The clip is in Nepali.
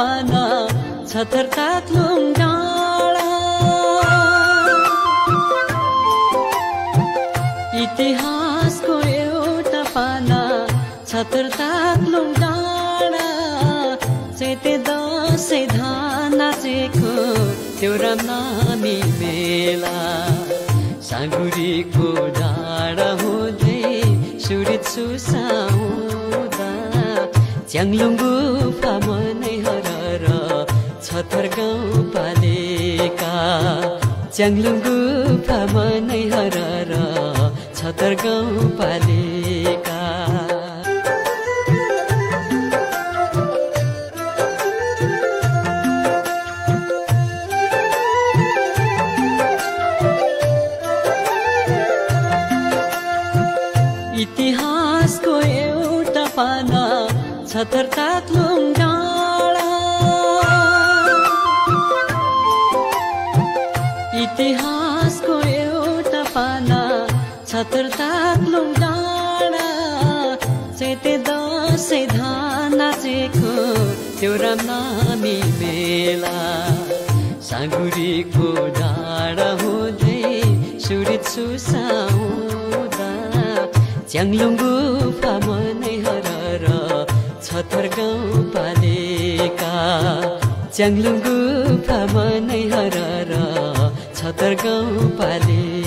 पाना छतर ताक्लुङ डाँडा इतिहासको एउटा पाना छतर ताक्लुङ डाँडा चैते दसैँ धान नाचेको त्यो रामनवमी मेला साँगुरीको डाँडा हुँदै सुरित सुसाउँदा च्याङ्लुङ गुफा मनै हरर छतर गाउँपालिका च्याङ्लुङ गुफा मनै हरर छतर गाउँपालिका इतिहासको एउटा पाना छतर ताक्लुङ डाँडा इतिहासको एउटा पाना छतर ताक्लुङ डाँडा चैते दसैँ धान नाचेको त्यो रामनवमी मेला साँगुरीको डाँडा हुँदै सुरित सुसाउँदा च्याङ्लुङ गुफा मनै हरर छतर गाउँपालिका च्याङ्लुङ गुफा मनै हरर छतर गाउँपालिका